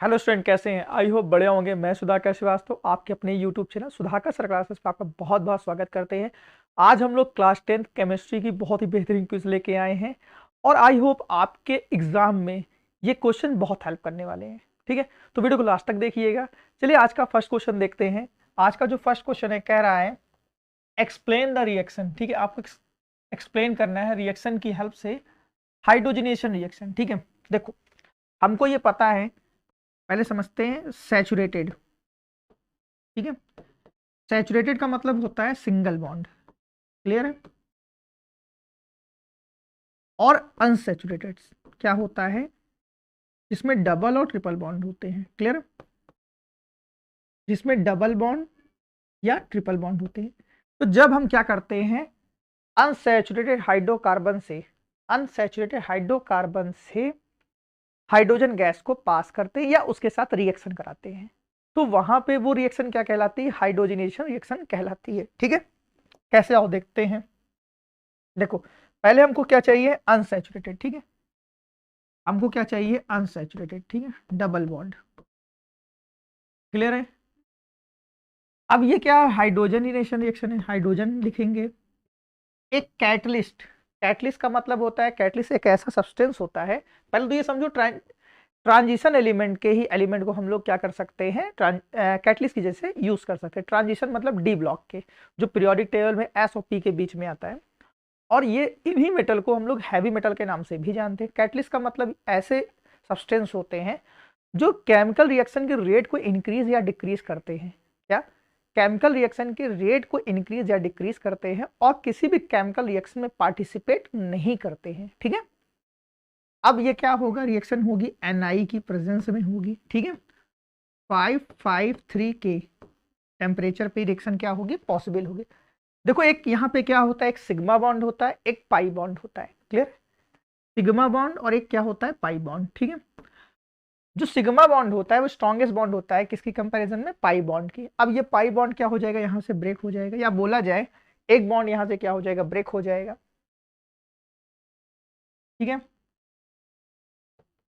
Hello student, कैसे हैं? I hope बड़े होंगे। मैं सुधाकर श्रीवास्तव आपके अपने YouTube channel Sudhakar sir classes पे आपका बहुत बहुत स्वागत करते हैं। आज हम लोग क्लास 10th केमिस्ट्री की बहुत ही बेहतरीन क्विज लेके आए हैं और आई होप आपके एग्जाम में ये क्वेश्चन बहुत हेल्प करने वाले हैं। ठीक है, तो वीडियो को लास्ट तक देखिएगा। चलिए आज का फर्स्ट क्वेश्चन देखते हैं। आज का जो फर्स्ट क्वेश्चन है कह रहा है एक्सप्लेन द रिएक्शन। ठीक है, आपको एक्सप्लेन करना है रिएक्शन की हेल्प से हाइड्रोजनेशन रिएक्शन। ठीक है, देखो हमको ये पता है, पहले समझते हैं सैचुरेटेड। ठीक है, सैचुरेटेड का मतलब होता है सिंगल बॉन्ड, क्लियर है। और अनसैचुरेटेड क्या होता है, जिसमें डबल और ट्रिपल बॉन्ड होते हैं, क्लियर है, जिसमें डबल बॉन्ड या ट्रिपल बॉन्ड होते हैं। तो जब हम क्या करते हैं, अनसैचुरेटेड हाइड्रोकार्बन से अनसैचुरेटेड हाइड्रोकार्बन से हाइड्रोजन गैस को पास करते हैं या उसके साथ रिएक्शन कराते हैं, तो वहां पे वो रिएक्शन क्या कहलाती है, हाइड्रोजनेशन रिएक्शन कहलाती है। ठीक है, कैसे आओ देखते हैं। देखो पहले हमको क्या चाहिए, अनसैचुरेटेड। ठीक है, हमको क्या चाहिए, अनसैचुरेटेड। ठीक है, डबल बॉन्ड, क्लियर है। अब ये क्या हाइड्रोजनेशन रिएक्शन है, हाइड्रोजन लिखेंगे। एक कैटलिस्ट, कैटलिस्ट का मतलब होता है, कैटलिस्ट एक ऐसा सब्सटेंस होता है, पहले तो ये समझो ट्रांजिशन एलिमेंट के ही एलिमेंट को हम लोग क्या कर सकते हैं, कैटलिस्ट की जैसे यूज कर सकते हैं। ट्रांजिशन मतलब डी ब्लॉक के, जो पीरियोडिक टेबल में एस और पी के बीच में आता है। और ये इन्हीं मेटल को हम लोग हैवी मेटल के नाम से भी जानते हैं। कैटलिस्ट का मतलब ऐसे सब्सटेंस होते हैं जो केमिकल रिएक्शन के रेट को इंक्रीज या डिक्रीज करते हैं। क्या, केमिकल रिएक्शन के रेट को इंक्रीज या डिक्रीज करते हैं और किसी भी केमिकल रिएक्शन में पार्टिसिपेट नहीं करते हैं। ठीक है, अब ये क्या होगा, रिएक्शन होगी Na की प्रेजेंस में होगी। ठीक है, 553 के टेम्परेचर पे रिएक्शन क्या होगी, पॉसिबल होगी। देखो एक यहाँ पे क्या होता है, एक सिग्मा बॉन्ड होता है, एक पाई बॉन्ड होता है, क्लियर। सिग्मा बॉन्ड और एक क्या होता है, पाई बॉन्ड। ठीक है, जो सिग्मा बॉन्ड होता है वो स्ट्रॉन्गेस्ट बॉन्ड होता है किसकी कंपैरिजन में, पाई बॉन्ड की। अब ये पाई बॉन्ड क्या हो जाएगा, यहाँ से ब्रेक हो जाएगा, या बोला जाए एक बॉन्ड यहाँ से क्या हो जाएगा, ब्रेक हो जाएगा। ठीक है,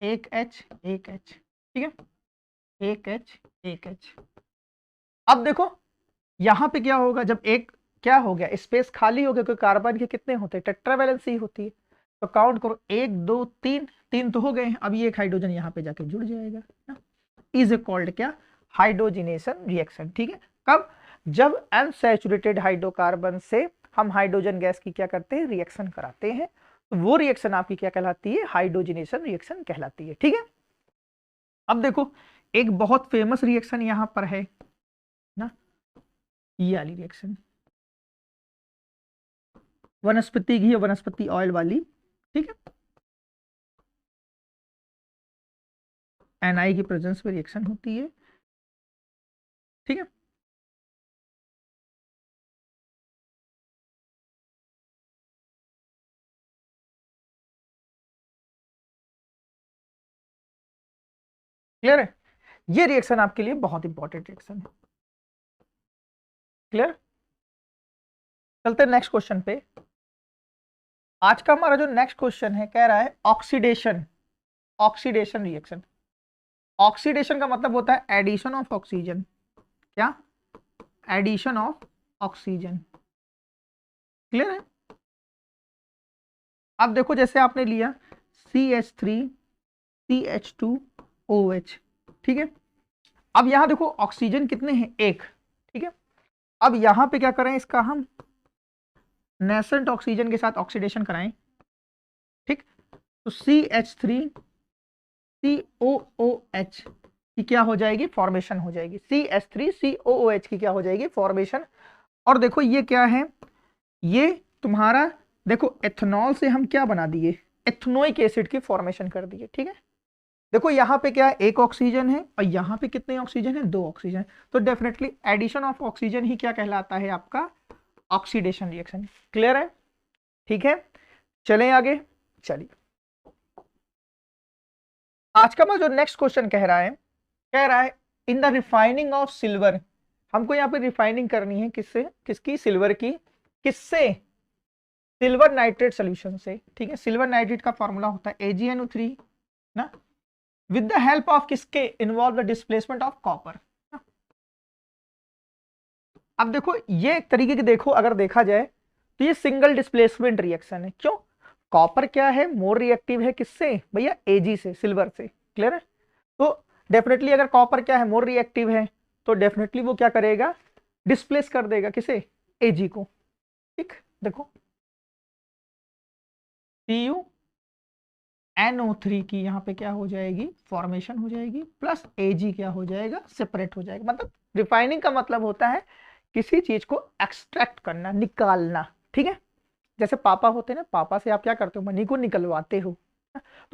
एक एच एक एच, ठीक है, एक एच एक एच। अब देखो यहाँ पे क्या होगा, जब एक क्या हो गया, स्पेस खाली हो गया, क्योंकि कार्बन के कितने होते हैं, टेट्रावैलेंसी होती है। तो काउंट करो, एक दो तीन, तीन तो हो गए हैं। अब ये एक हाइड्रोजन यहाँ पे जाके जुड़ जाएगा ना, इज कॉल्ड क्या, हाइड्रोजनेशन रिएक्शन। ठीक है, कब, जब अनसैचुरेटेड हाइड्रोकार्बन से हम हाइड्रोजन गैस की क्या करते हैं, रिएक्शन कराते हैं, तो वो रिएक्शन आपकी क्या कहलाती है, हाइड्रोजनेशन रिएक्शन कहलाती है। ठीक है, अब देखो एक बहुत फेमस रिएक्शन यहां पर है ना, ये वाली रिएक्शन, वनस्पति घी, वनस्पति ऑयल वाली। ठीक है, Na की प्रेजेंस में रिएक्शन होती है। ठीक है, क्लियर है, ये रिएक्शन आपके लिए बहुत इंपॉर्टेंट रिएक्शन है, क्लियर। चलते हैं नेक्स्ट क्वेश्चन पे। आज का हमारा जो नेक्स्ट क्वेश्चन है कह रहा है ऑक्सीडेशन, ऑक्सीडेशन रिएक्शन। ऑक्सीडेशन का मतलब होता है एडिशन ऑफ ऑक्सीजन। क्या, एडिशन ऑफ ऑक्सीजन, क्लियर है। अब देखो जैसे आपने लिया CH3CH2OH, ठीक है। अब यहां देखो ऑक्सीजन कितने हैं, एक। ठीक है, अब यहां पे क्या करें, इसका हम नेसेंट ऑक्सीजन के साथ ऑक्सीडेशन कराएं। ठीक, तो CH3COOH की क्या हो जाएगी, फॉर्मेशन हो जाएगी। CH3COOH की क्या हो जाएगी, फॉर्मेशन। और देखो ये क्या है, ये तुम्हारा देखो एथेनॉल से हम क्या बना दिए, एथनोइक एसिड की फॉर्मेशन कर दिए। ठीक है, देखो यहाँ पे क्या है, एक ऑक्सीजन है और यहाँ पे कितने ऑक्सीजन है, दो ऑक्सीजन। तो डेफिनेटली एडिशन ऑफ ऑक्सीजन ही क्या कहलाता है, आपका ऑक्सीडेशन रिएक्शन। क्लियर है, ठीक है। चलें आगे, चलिए आज का जो नेक्स्ट क्वेश्चन कह रहा है in the refining of silver. हमको यहाँ पे रिफाइनिंग करनी है, किससे, किसकी, सिल्वर की। किससे, सिल्वर नाइट्रेट सोल्यूशन से। ठीक है, सिल्वर नाइट्रेट का फॉर्मूला होता है AgNO3 ना, विद द हेल्प ऑफ किसके, involve the displacement of copper. अब देखो ये एक तरीके की, देखो अगर देखा जाए तो ये सिंगल डिस्प्लेसमेंट रिएक्शन है। क्यों? कॉपर क्या है, मोर रिएक्टिव है किससे भैया, एजी से, सिल्वर से। क्लियर है? तो डेफिनेटली अगर कॉपर क्या है, मोर रिएक्टिव है, तो डेफिनेटली वो क्या करेगा, डिस्प्लेस कर देगा किसे, एजी को। ठीक, देखो Cu NO3 की यहाँ पे क्या हो जाएगी, फॉर्मेशन हो जाएगी, प्लस Ag क्या हो जाएगा, सेपरेट हो जाएगा। मतलब रिफाइनिंग का मतलब होता है किसी चीज को एक्सट्रैक्ट करना, निकालना। ठीक है? जैसे पापा होते हैं ना, पापा से आप क्या करते हो, मनी को निकलवाते हो,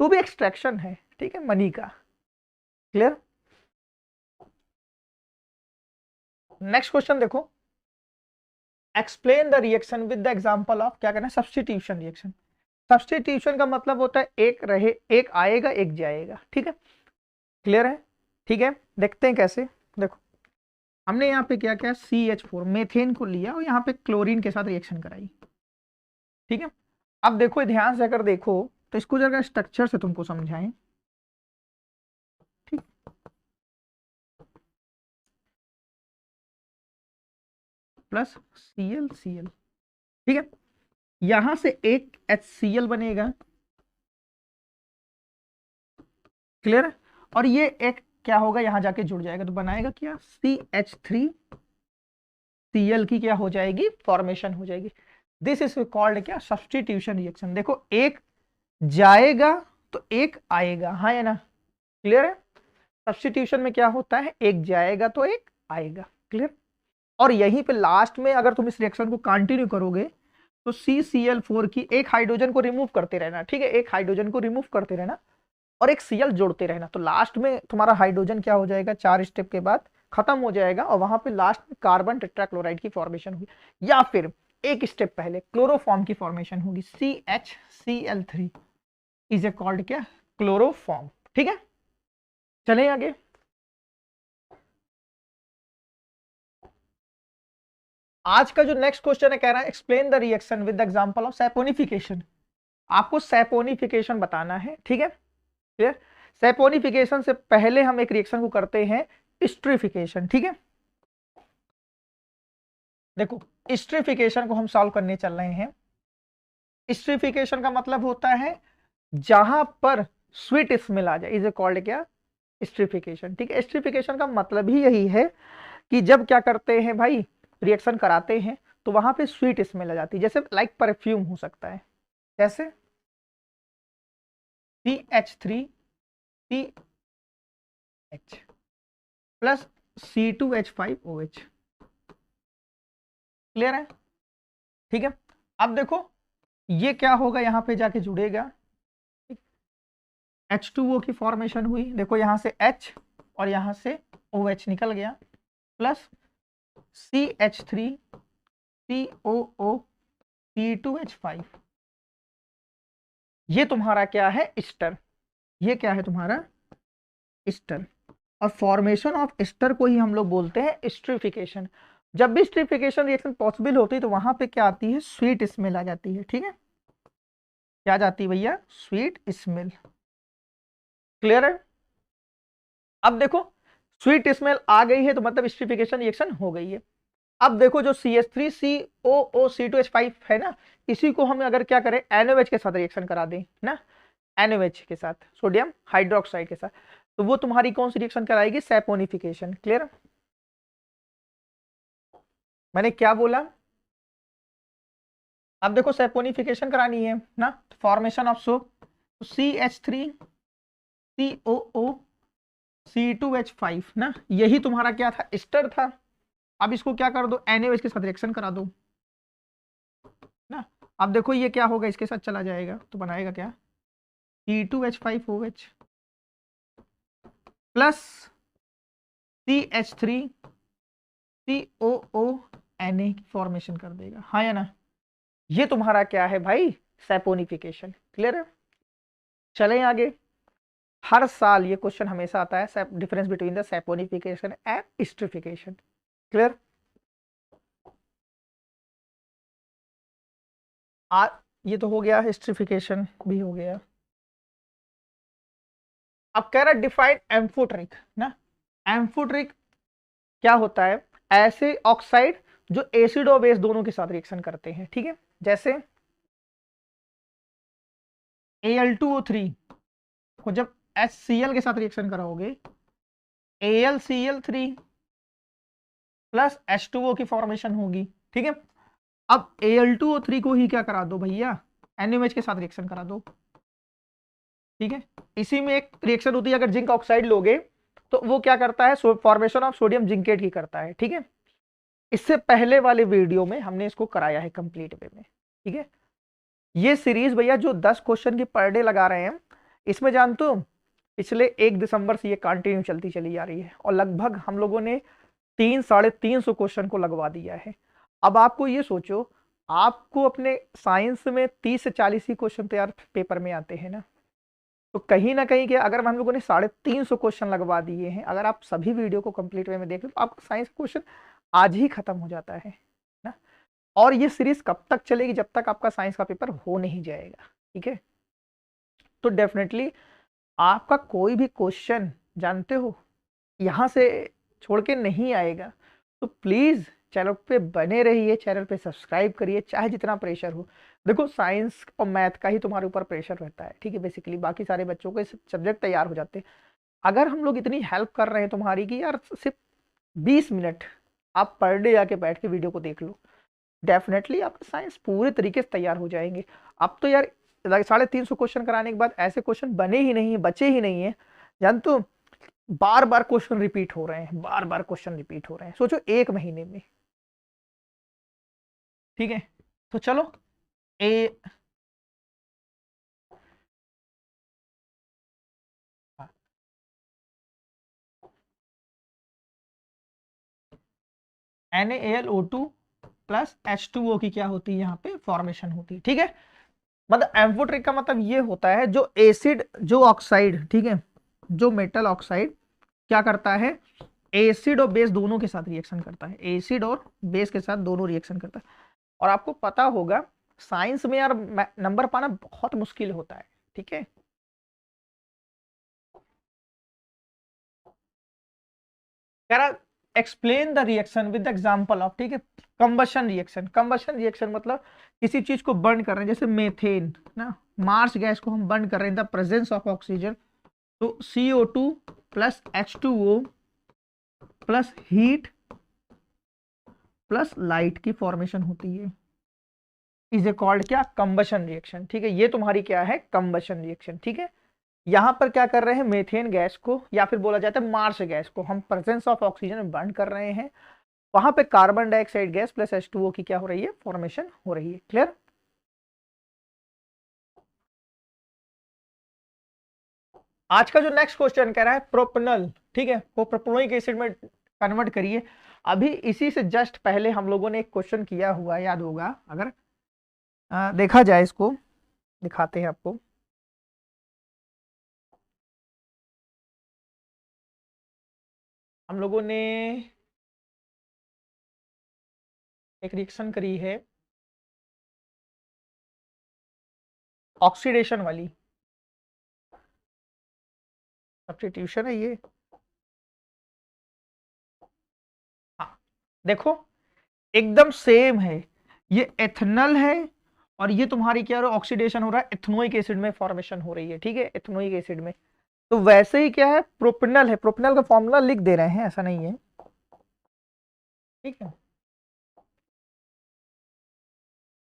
तो भी एक्सट्रैक्शन है, ठीक है, मनी का। क्लियर? नेक्स्ट क्वेश्चन देखो, explain the reaction with the example of, क्या करना है, सब्स्टिट्यूशन रिएक्शन। सब्स्टिट्यूशन का मतलब होता है एक रहे, एक आएगा, एक जाएगा। ठीक है? क्लियर है? ठीक है, देखते हैं कैसे। देखो हमने यहाँ पे क्या किया, CH4 मेथेन को लिया और यहाँ पे क्लोरीन के साथ रिएक्शन कराई। ठीक है? अब देखो ध्यान से अगर देखो तो इसको जरा स्ट्रक्चर से तुमको समझाएं। ठीक, प्लस Cl, ठीक है, यहां से एक HCl बनेगा। क्लियर है? और ये एक क्या होगा, यहां जाके जुड़ जाएगा तो बनाएगा क्या, CH3Cl की क्या हो जाएगी, फॉर्मेशन हो जाएगी। दिस इज कॉल्ड क्या, सब्स्टिट्यूशन रिएक्शन। देखो एक जाएगा तो एक आएगा, हाँ या ना? क्लियर है? सब्स्टिट्यूशन में क्या होता है, एक जाएगा तो एक आएगा। क्लियर? और यहीं पे लास्ट में अगर तुम इस रिएक्शन को कंटिन्यू करोगे तो CCl4 की एक हाइड्रोजन को रिमूव करते रहना। ठीक है, एक हाइड्रोजन को रिमूव करते रहना और एक Cl जोड़ते रहना, तो लास्ट में तुम्हारा हाइड्रोजन क्या हो जाएगा, 4 स्टेप के बाद खत्म हो जाएगा और वहां पे लास्ट में कार्बन टेट्राक्लोराइड की फॉर्मेशन होगी, या फिर एक स्टेप पहले क्लोरोफॉर्म की फॉर्मेशन होगी, CHCl3 इज ए कॉल्ड क्या, क्लोरोफॉर्म। ठीक है, चले आगे। आज का जो नेक्स्ट क्वेश्चन है, कह रहा है explain the reaction with the example of saponification. आपको सैपोनिफिकेशन बताना है। ठीक है, क्लियर? सैपोनिफिकेशन से पहले हम एक रिएक्शन को करते हैं, स्ट्रिफिकेशन। ठीक है, देखो स्ट्रिफिकेशन को हम सॉल्व करने चल रहे हैं। स्ट्रिफिकेशन का मतलब होता है जहां पर स्वीट स्मेल आ जाए, इज कॉल्ड क्या, स्ट्रिफिकेशन। ठीक है, स्ट्रिफिकेशन का मतलब ही यही है कि जब क्या करते हैं भाई, रिएक्शन कराते हैं तो वहां पे स्वीट स्मेल आ जाती है, जैसे लाइक परफ्यूम हो सकता है, जैसे CH3CH प्लस C2H5OH। क्लियर है? ठीक है, अब देखो ये क्या होगा, यहां पे जाके जुड़ेगा, H2O की फॉर्मेशन हुई, देखो यहां से H और यहां से OH निकल गया, प्लस CH3COO C2H5। ये तुम्हारा क्या है, एस्टर। ये क्या है तुम्हारा, एस्टर। और फॉर्मेशन ऑफ एस्टर को ही हम लोग बोलते हैं एस्ट्रिफिकेशन। जब भी एस्ट्रिफिकेशन रिएक्शन पॉसिबल होती है तो वहां पे क्या आती है, स्वीट स्मेल आ जाती है। ठीक है, क्या जाती है भैया, स्वीट स्मेल। क्लियर है? अब देखो स्वीट स्मेल आ गई है तो मतलब एस्ट्रिफिकेशन रिएक्शन हो गई है। अब देखो जो CH3COO C2H5 है ना, इसी को हम अगर क्या करें, NaOH के साथ रिएक्शन करा दें ना, NaOH के साथ, सोडियम हाइड्रोक्साइड के साथ, तो वो तुम्हारी कौन सी रिएक्शन कराएगी, सैपोनिफिकेशन। क्लियर? मैंने क्या बोला, अब देखो सैपोनिफिकेशन करानी है ना, formation of soap, CH3COO C2H5 ना, यही तुम्हारा क्या था, एस्टर था। अब इसको क्या कर दो, NaOH के साथ रिएक्शन करा दो ना। अब देखो ये क्या होगा, इसके साथ चला जाएगा तो बनाएगा क्या, C2H5OH प्लस CH3COO की फॉर्मेशन कर देगा, हाँ या ना? ये तुम्हारा क्या है भाई, सैपोनिफिकेशन। क्लियर है? चलें आगे। हर साल ये क्वेश्चन हमेशा आता है, difference between the saponification and esterification. Clear? आ ये तो हो गया, एस्ट्रिफिकेशन भी हो गया। अब कह रहा है डिफाइन एम्फोटेरिक ना। एम्फोटेरिक क्या होता है? ऐसे ऑक्साइड जो एसिड और बेस दोनों के साथ रिएक्शन करते हैं, ठीक है। जैसे Al2O3 को जब HCl के साथ रिएक्शन कराओगे, AlCl3 प्लस H2O की फॉर्मेशन होगी, ठीक है। अब Al2O3 को ही क्या करा दो भैया, NaOH के साथ रिएक्शन करा दो, ठीक है। इसी में एक रिएक्शन होती है, अगर जिंक ऑक्साइड लोगे तो वो क्या करता है, फॉर्मेशन ऑफ सोडियम जिंकेट की करता है, ठीक है। इससे पहले वाले वीडियो में हमने इसको कराया है कंप्लीट वे में, ठीक है। ये सीरीज भैया जो 10 क्वेश्चन की पर डे लगा रहे हैं, इसमें जानते हो पिछले 1 दिसंबर से ये कंटिन्यू चलती चली जा रही है और लगभग हम लोगों ने 300-350 क्वेश्चन को लगवा दिया है। अब आपको ये सोचो, आपको अपने साइंस में 30 से 40 ही क्वेश्चन तो यार पेपर में आते हैं ना, तो कहीं ना कहीं क्या, अगर हम लोगों ने 350 क्वेश्चन लगवा दिए हैं, अगर आप सभी वीडियो को कंप्लीट वे में देख लो तो आपका साइंस क्वेश्चन आज ही खत्म हो जाता है ना। और ये सीरीज कब तक चलेगी? जब तक आपका साइंस का पेपर हो नहीं जाएगा, ठीक है। तो डेफिनेटली आपका कोई भी क्वेश्चन जानते हो यहां से छोड़ के नहीं आएगा, तो प्लीज चैनल पे बने रहिए, चैनल पे सब्सक्राइब करिए, चाहे जितना प्रेशर हो। देखो साइंस और मैथ का ही तुम्हारे ऊपर प्रेशर रहता है, ठीक है। बेसिकली बाकी सारे बच्चों के सब्जेक्ट तैयार हो जाते हैं। अगर हम लोग इतनी हेल्प कर रहे हैं तुम्हारी कि यार सिर्फ 20 मिनट आप पर डे आके बैठ के वीडियो को देख लो, डेफिनेटली आपका साइंस पूरे तरीके से तैयार हो जाएंगे। अब तो यार 350 क्वेश्चन कराने के बाद ऐसे क्वेश्चन बने ही नहीं है, बचे ही नहीं है, जानते हो। बार बार क्वेश्चन रिपीट हो रहे हैं, बार बार क्वेश्चन रिपीट हो रहे हैं, सोचो 1 महीने में, ठीक है। तो चलो ए NaAlO2 प्लस H2O की क्या होती है यहाँ पे फॉर्मेशन होती है, ठीक है। मतलब एम्फोटेरिक का मतलब ये होता है जो एसिड, जो ऑक्साइड, ठीक है, जो मेटल ऑक्साइड क्या करता है, एसिड और बेस दोनों के साथ रिएक्शन करता है, एसिड और बेस के साथ दोनों रिएक्शन करता है। और आपको पता होगा साइंस में यार नंबर पाना बहुत मुश्किल होता है, ठीक है। कह रहा explain the reaction with example of, ठीक है, कंबशन रिएक्शन। कंबशन रिएक्शन मतलब किसी चीज को बर्न कर रहे हैं, जैसे मेथेन ना, मार्स गैस को हम बर्न कर रहे हैं, द प्रेजेंस ऑफ ऑक्सीजन, तो CO2 plus H2O plus heat plus light की फॉर्मेशन होती है, इज ए कॉल्ड क्या, कंबशन रिएक्शन, ठीक है। ये तुम्हारी क्या है, कंबशन रिएक्शन, ठीक है। यहां पर क्या कर रहे हैं, मेथेन गैस को या फिर बोला जाता है मार्स गैस को हम प्रेजेंस ऑफ ऑक्सीजन में बर्न कर रहे हैं, वहां पे carbon dioxide gas plus H2O की क्या हो रही है, फॉर्मेशन हो रही है। क्लियर? आज का जो नेक्स्ट क्वेश्चन कह रहा है प्रोपनल, ठीक है, वो प्रोपेनोइक एसिड में कन्वर्ट करिए। अभी इसी से जस्ट पहले हम लोगों ने एक क्वेश्चन किया हुआ, याद होगा अगर देखा जाए, इसको दिखाते हैं आपको। हम लोगों ने एक रिएक्शन करी है ऑक्सीडेशन वाली, सब्स्टिट्यूशन है ये। हाँ देखो एकदम सेम है, ये एथनल है और ये तुम्हारी क्या ऑक्सीडेशन हो रहा है, एथनोइक एसिड में फॉर्मेशन हो रही है, ठीक है, एथनोइक एसिड में। तो वैसे ही क्या है, प्रोपेनल है, प्रोपेनल का फॉर्मूला लिख दे रहे हैं, ऐसा नहीं है, ठीक है।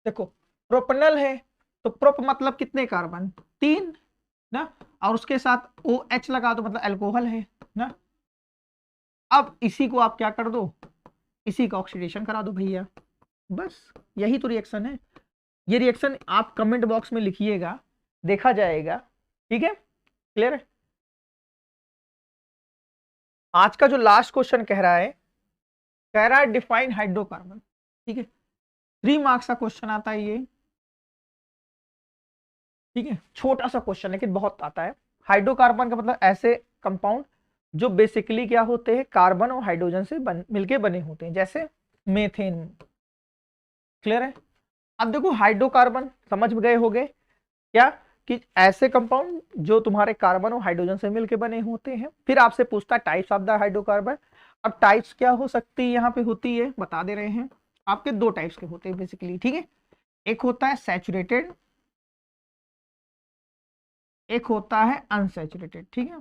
देखो प्रोपेनल है तो प्रोप मतलब कितने कार्बन, 3 ना, और उसके साथ OH लगा दो मतलब अल्कोहल है ना। अब इसी को आप क्या कर दो, इसी का ऑक्सीडेशन करा दो भैया, बस यही तो रिएक्शन है। ये रिएक्शन आप कमेंट बॉक्स में लिखिएगा, देखा जाएगा, ठीक है। क्लियर है? आज का जो लास्ट क्वेश्चन कह रहा है डिफाइन हाइड्रोकार्बन, ठीक है। 3 मार्क्स का क्वेश्चन आता है ये, ठीक है, छोटा सा क्वेश्चन लेकिन बहुत आता है। हाइड्रोकार्बन का मतलब ऐसे कंपाउंड जो बेसिकली क्या होते हैं, कार्बन और हाइड्रोजन से मिलके बने होते हैं, जैसे मेथेन। क्लियर है? अब देखो हाइड्रोकार्बन समझ गए होगे क्या, कि ऐसे कंपाउंड जो तुम्हारे कार्बन और हाइड्रोजन से मिलकर बने होते हैं। फिर आपसे पूछता है टाइप्स ऑफ द हाइड्रोकार्बन। अब टाइप्स क्या हो सकती है यहाँ पे होती है, बता दे रहे हैं आपके। दो टाइप्स के होते हैं बेसिकली, ठीक है। एक होता है सैचुरेटेड, एक होता है अनसैचुरेटेड, ठीक है।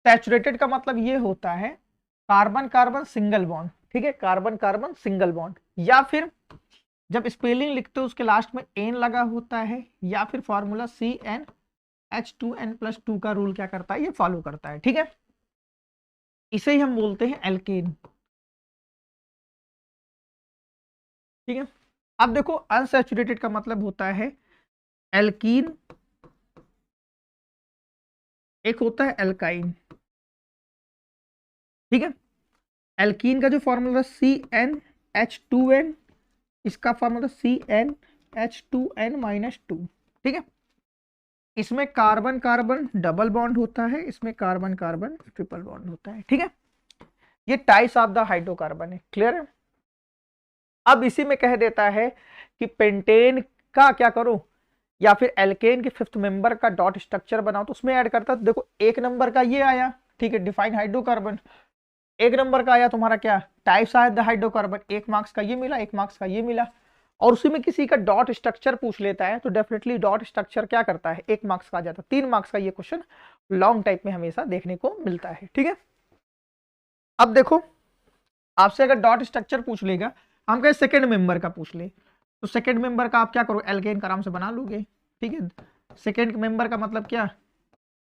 सैचुरेटेड का मतलब ये होता है कार्बन कार्बन सिंगल बॉन्ड, ठीक है, कार्बन कार्बन सिंगल बॉन्ड, या फिर जब स्पेलिंग लिखते हो उसके लास्ट में एन लगा होता है, या फिर फॉर्मूला CnH2n+2 का रूल क्या करता है, ये फॉलो करता है, ठीक है। इसे ही हम बोलते हैं एल्केन, ठीक है। अब देखो अनसैचुरेटेड का मतलब होता है एल्कीन, एक होता है एल्काइन, ठीक है। एल्कीन का जो फॉर्मूला CnH2n, इसका फॉर्मूला CnH2n-2, ठीक है। इसमें कार्बन कार्बन डबल बॉन्ड होता है, इसमें कार्बन कार्बन ट्रिपल बॉन्ड होता है, ठीक है। ये टाइप्स ऑफ द हाइड्रोकार्बन है, क्लियर है। अब इसी में कह देता है कि पेंटेन का क्या करो, या फिर एल्केन के 5th मेंबर का डॉट स्ट्रक्चर बनाओ, तो उसमें ऐड करता है। देखो 1 नंबर का ये आया, ठीक है, डिफाइन हाइड्रोकार्बन। 1 नंबर का आया तुम्हारा क्या, types of the hydrocarbon, 1 marks का ये मिला, 1 मार्क्स का ये मिला। और उसी में किसी का डॉट स्ट्रक्चर पूछ लेता है तो डेफिनेटली डॉट स्ट्रक्चर क्या करता है, 1 मार्क्स का आ जाता है। 3 मार्क्स का ये क्वेश्चन लॉन्ग टाइप में हमेशा देखने को मिलता है, ठीक है। अब देखो आपसे अगर डॉट स्ट्रक्चर पूछ लेगा, हम कहें सेकेंड मेंबर का पूछ ले, तो सेकेंड मेंबर का आप क्या करो, एल्केन का आराम से बना लोगे, ठीक है। सेकेंड मेंबर का मतलब क्या,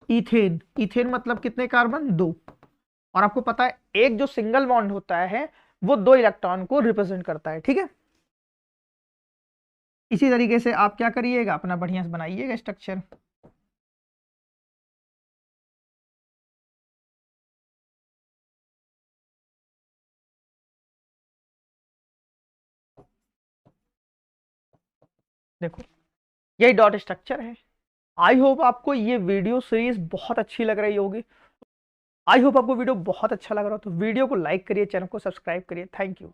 इथेन। इथेन मतलब कितने कार्बन, 2। और आपको पता है एक जो सिंगल बॉन्ड होता है वो 2 इलेक्ट्रॉन को रिप्रेजेंट करता है, ठीक है। इसी तरीके से आप क्या करिएगा, अपना बढ़िया से बनाइएगा स्ट्रक्चर। देखो यही डॉट स्ट्रक्चर है। आई होप आपको ये वीडियो सीरीज बहुत अच्छी लग रही होगी। आई होप आपको वीडियो बहुत अच्छा लग रहा हो, तो वीडियो को लाइक करिए, चैनल को सब्सक्राइब करिए। Thank you.